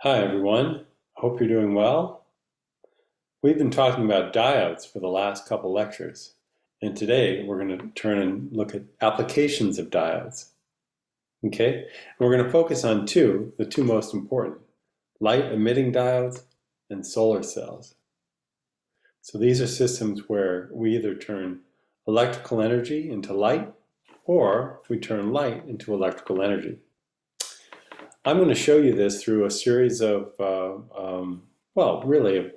Hi everyone, hope you're doing well. We've been talking about diodes for the last couple lectures, and today we're going to turn and look at applications of diodes. Okay, and we're going to focus on the two most important, light emitting diodes and solar cells. So these are systems where we either turn electrical energy into light or we turn light into electrical energy. I'm going to show you this through a series of, really a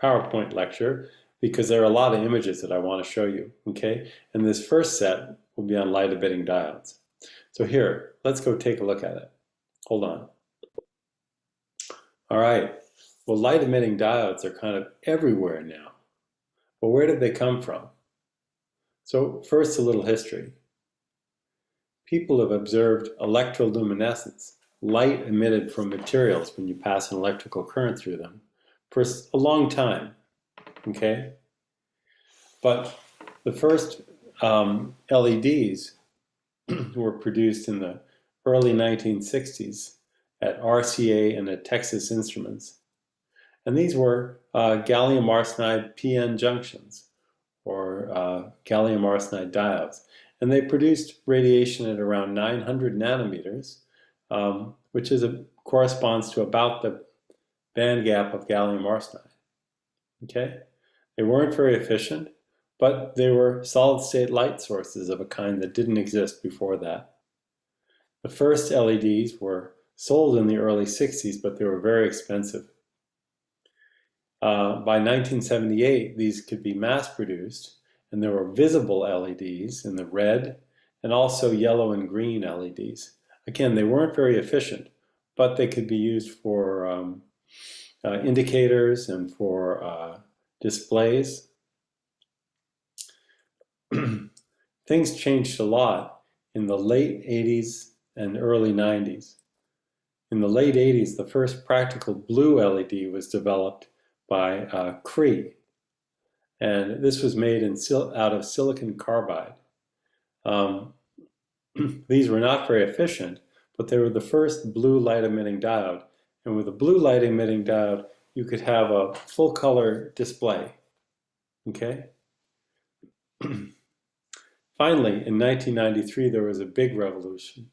PowerPoint lecture because there are a lot of images that I want to show you, okay? And this first set will be on light emitting diodes. So here, let's go take a look at it. Hold on. All right, well, light emitting diodes are kind of everywhere now. Well, where did they come from? So first, a little history. People have observed electroluminescence, light emitted from materials when you pass an electrical current through them, for a long time, okay? But the first LEDs were produced in the early 1960s at RCA and at Texas Instruments. And these were gallium arsenide PN junctions, or gallium arsenide diodes. And they produced radiation at around 900 nanometers, which corresponds to about the band gap of gallium arsenide. Okay? They weren't very efficient, but they were solid-state light sources of a kind that didn't exist before that. The first LEDs were sold in the early 60s, but they were very expensive. By 1978, these could be mass-produced, and there were visible LEDs in the red and also yellow and green LEDs. Again, they weren't very efficient, but they could be used for indicators and for displays. Things changed a lot in the late 80s and early 90s. In the late 80s, the first practical blue LED was developed by Cree. And this was made out of silicon carbide. These were not very efficient, but they were the first blue light emitting diode. And with a blue light emitting diode, you could have a full color display. Okay? Finally, in 1993, there was a big revolution.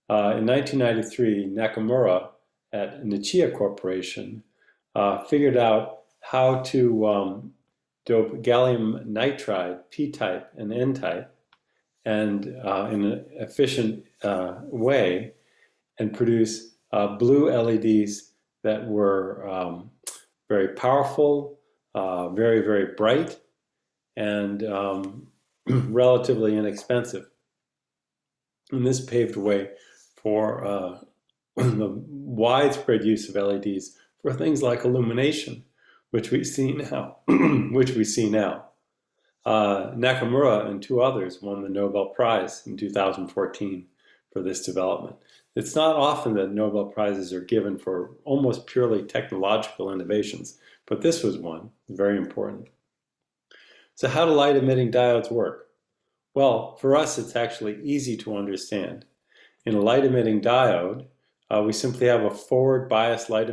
In 1993, Nakamura at Nichia Corporation figured out how to dope gallium nitride, P-type and N-type, and in an efficient way, and produce blue LEDs that were very powerful, very, very bright, and relatively inexpensive. And this paved the way for the widespread use of LEDs for things like illumination, which we see now. Nakamura and two others won the Nobel Prize in 2014 for this development. It's not often that Nobel Prizes are given for almost purely technological innovations, but this was one, very important. So how do light emitting diodes work? Well, for us, it's actually easy to understand. In a light emitting diode, we simply have a forward bias a light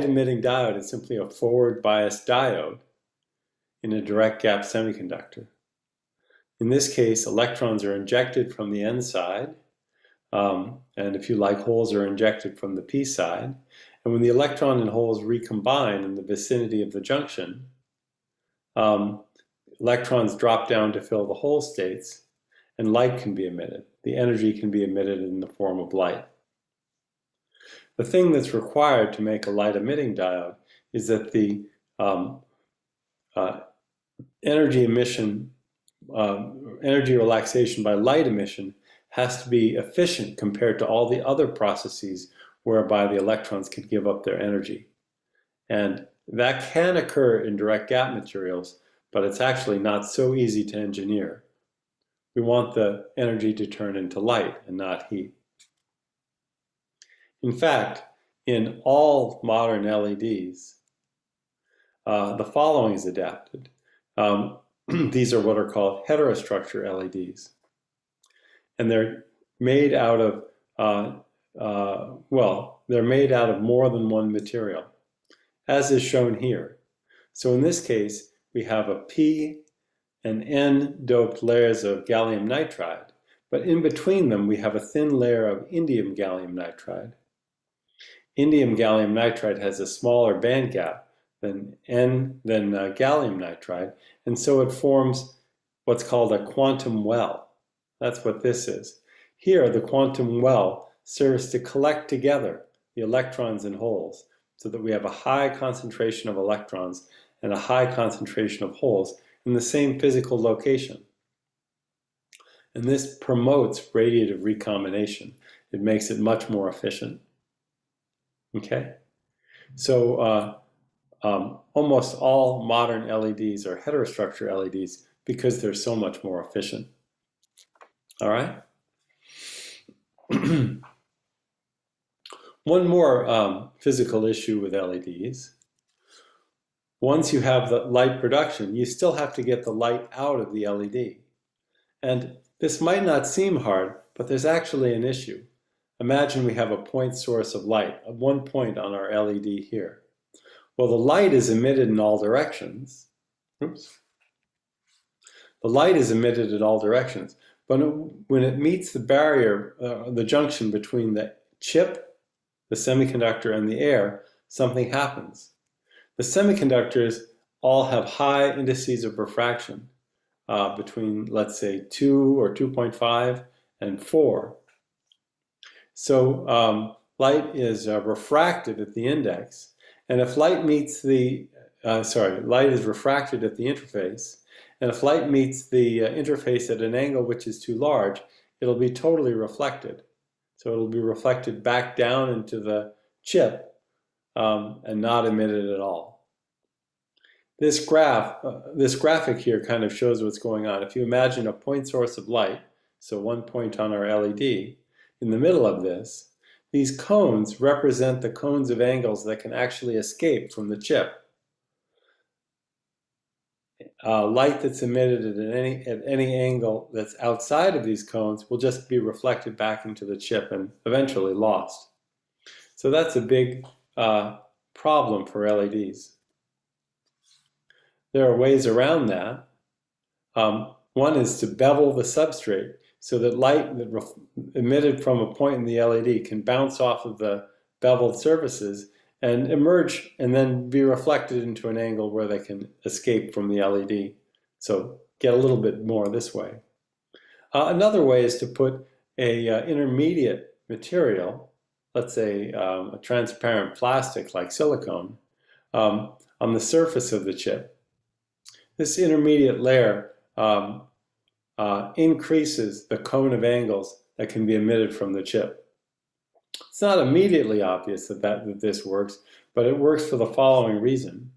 emitting diode is simply a forward bias diode in a direct gap semiconductor. In this case, electrons are injected from the N side, and if you like, holes are injected from the P side. And when the electron and holes recombine in the vicinity of the junction, electrons drop down to fill the hole states, and light can be emitted. The energy can be emitted in the form of light. The thing that's required to make a light emitting diode is that the energy relaxation by light emission has to be efficient compared to all the other processes whereby the electrons can give up their energy. And that can occur in direct gap materials, but it's actually not so easy to engineer. We want the energy to turn into light and not heat. In fact, in all modern LEDs, the following is adapted. These are what are called heterostructure LEDs. And they're made out of, they're made out of more than one material, as is shown here. So in this case, we have a P and N doped layers of gallium nitride, but in between them we have a thin layer of indium gallium nitride. Indium gallium nitride has a smaller band gap than gallium nitride, and so it forms what's called a quantum well. That's what this is. Here, the quantum well serves to collect together the electrons and holes so that we have a high concentration of electrons and a high concentration of holes in the same physical location. And this promotes radiative recombination. It makes it much more efficient. Okay? So almost all modern LEDs are heterostructure LEDs because they're so much more efficient. All right? One more physical issue with LEDs. Once you have the light production, you still have to get the light out of the LED. And this might not seem hard, but there's actually an issue. Imagine we have a point source of light, one point on our LED here. Well, the light is emitted in all directions. Oops. The light is emitted in all directions, but when it meets the barrier, the junction between the chip, the semiconductor, and the air, something happens. The semiconductors all have high indices of refraction, between, let's say, 2 or 2.5 and 4. So light is refracted at the index, and if light meets the, light is refracted at the interface, and if light meets the interface at an angle which is too large, it'll be totally reflected. So it'll be reflected back down into the chip and not emitted at all. This graphic here kind of shows what's going on. If you imagine a point source of light, so one point on our LED, in the middle of this, these cones represent the cones of angles that can actually escape from the chip. Light that's emitted at any angle that's outside of these cones will just be reflected back into the chip and eventually lost. So that's a big problem for LEDs. There are ways around that. One is to bevel the substrate so that light that emitted from a point in the LED can bounce off of the beveled surfaces and emerge and then be reflected into an angle where they can escape from the LED. So get a little bit more this way. Another way is to put a intermediate material, let's say a transparent plastic like silicone, on the surface of the chip. This intermediate layer increases the cone of angles that can be emitted from the chip. It's not immediately obvious that this works, but it works for the following reason.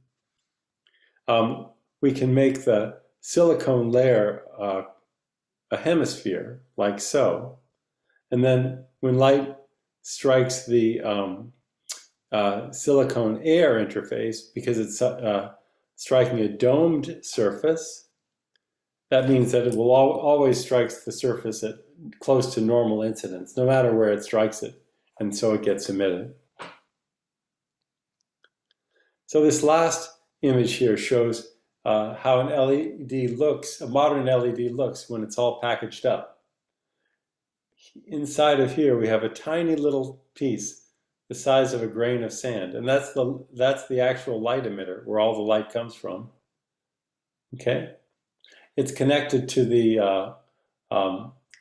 We can make the silicone layer a hemisphere, like so, and then when light strikes the silicone air interface, because it's striking a domed surface, that means that it will always strike the surface at close to normal incidence, no matter where it strikes it, and so it gets emitted. So this last image here shows how an LED looks, a modern LED looks when it's all packaged up. Inside of here we have a tiny little piece the size of a grain of sand, and that's the actual light emitter where all the light comes from. Okay? It's connected to the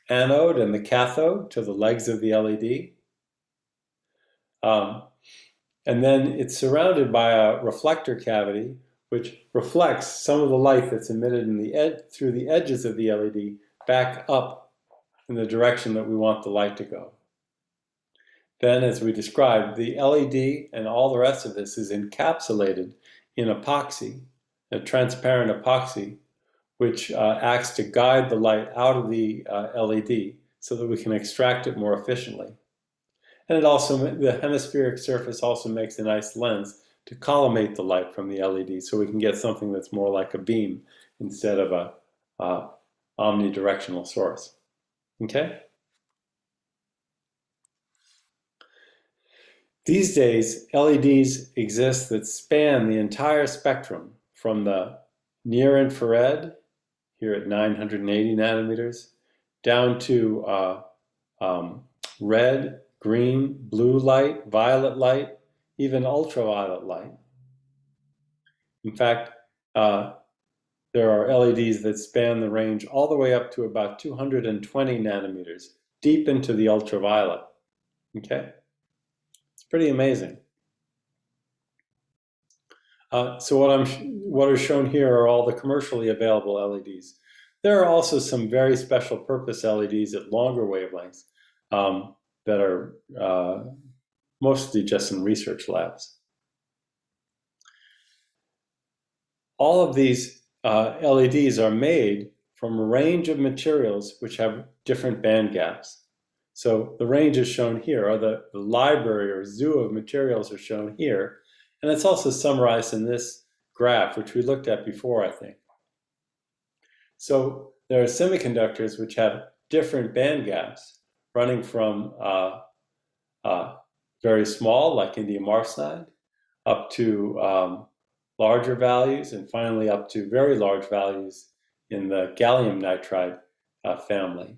anode and the cathode, to the legs of the LED. And then it's surrounded by a reflector cavity which reflects some of the light that's emitted through the edges of the LED back up in the direction that we want the light to go. Then, as we described, the LED and all the rest of this is encapsulated in epoxy, a transparent epoxy, which acts to guide the light out of the LED so that we can extract it more efficiently. And the hemispheric surface also makes a nice lens to collimate the light from the LED so we can get something that's more like a beam instead of a omnidirectional source. Okay? These days, LEDs exist that span the entire spectrum from the near infrared, here at 980 nanometers, down to red, green, blue light, violet light, even ultraviolet light. In fact, there are LEDs that span the range all the way up to about 220 nanometers, deep into the ultraviolet. Okay? It's pretty amazing. So what are shown here are all the commercially available LEDs. There are also some very special purpose LEDs at longer wavelengths that are mostly just in research labs. All of these LEDs are made from a range of materials which have different band gaps. So the range is shown here, or the library or zoo of materials are shown here. And it's also summarized in this graph, which we looked at before, I think. So there are semiconductors which have different band gaps, running from very small, like indium arsenide, up to larger values, and finally up to very large values in the gallium nitride family.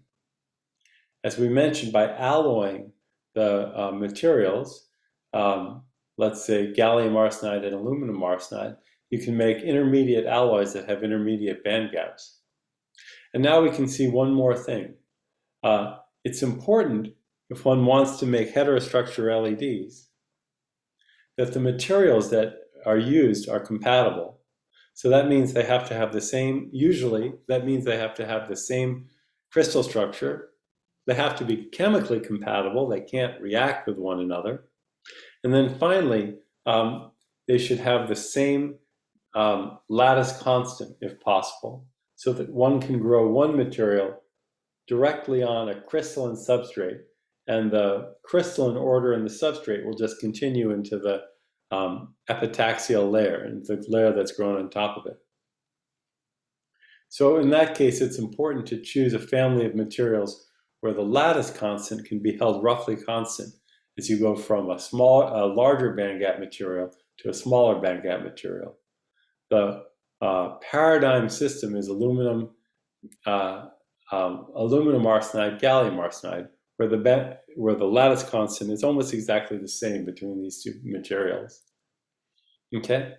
As we mentioned, by alloying the materials, let's say gallium arsenide and aluminum arsenide, you can make intermediate alloys that have intermediate band gaps. And now we can see one more thing. It's important, if one wants to make heterostructure LEDs, that the materials that are used are compatible. So that means they have to have the same, usually that means they have to have the same crystal structure. They have to be chemically compatible. They can't react with one another. And then finally, they should have the same lattice constant, if possible, so that one can grow one material directly on a crystalline substrate, and the crystalline order in the substrate will just continue into the epitaxial layer, and the layer that's grown on top of it. So in that case, it's important to choose a family of materials where the lattice constant can be held roughly constant as you go from a larger bandgap material to a smaller bandgap material. The paradigm system is aluminum arsenide, gallium arsenide, where the lattice constant is almost exactly the same between these two materials. Okay?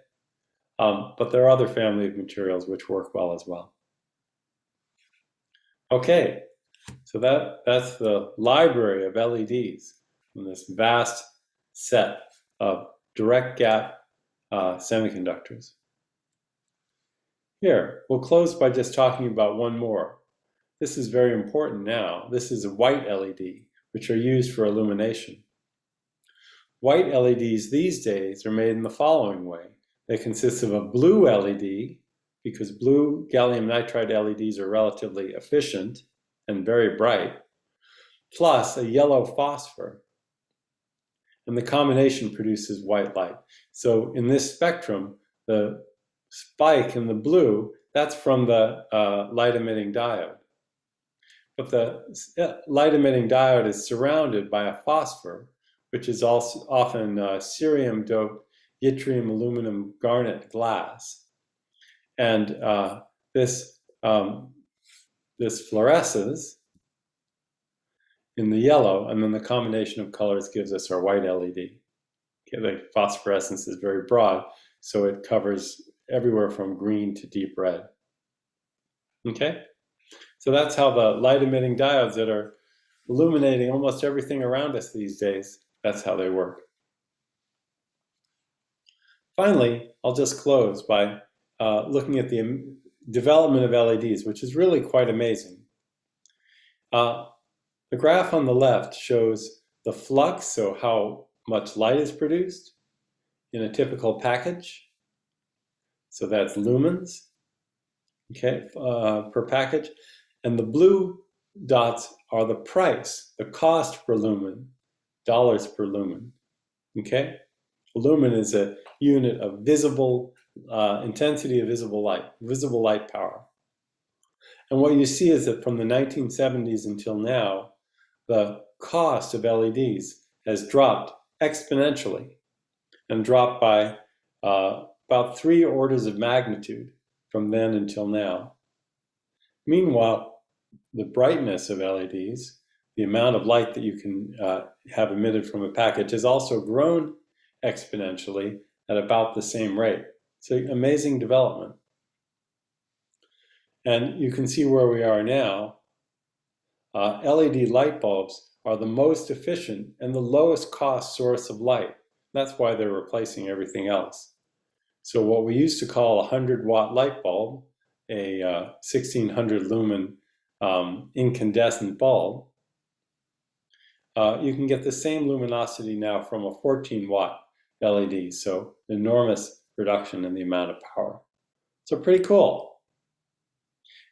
But there are other family of materials which work well as well. Okay, so that's the library of LEDs in this vast set of direct gap semiconductors. Here, we'll close by just talking about one more. This is very important now. This is a white LED, which are used for illumination. White LEDs these days are made in the following way. They consist of a blue LED, because blue gallium nitride LEDs are relatively efficient and very bright, plus a yellow phosphor. And the combination produces white light. So in this spectrum, the spike in the blue, that's from the light-emitting diode. But the light-emitting diode is surrounded by a phosphor, which is also often cerium-doped yttrium aluminum garnet glass. And this fluoresces in the yellow, and then the combination of colors gives us our white LED. Okay, the phosphorescence is very broad, so it covers everywhere from green to deep red. Okay, so that's how the light-emitting diodes that are illuminating almost everything around us these days, that's how they work. Finally, I'll just close by looking at the development of LEDs, which is really quite amazing. The graph on the left shows the flux, so how much light is produced in a typical package. So that's lumens, okay, per package. And the blue dots are the price, the cost per lumen, dollars per lumen, okay? A lumen is a unit of visible, intensity of visible light power. And what you see is that from the 1970s until now, the cost of LEDs has dropped exponentially and dropped by about 3 orders of magnitude from then until now. Meanwhile, the brightness of LEDs, the amount of light that you can have emitted from a package, has also grown exponentially at about the same rate. It's an amazing development. And you can see where we are now. LED light bulbs are the most efficient and the lowest cost source of light. That's why they're replacing everything else. So what we used to call a 100-watt light bulb, a 1600 lumen incandescent bulb, you can get the same luminosity now from a 14-watt LED. So enormous reduction in the amount of power. So pretty cool.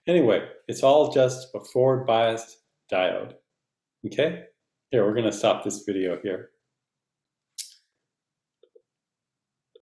Anyway, it's all just a forward biased diode. Okay? Here, we're going to stop this video here.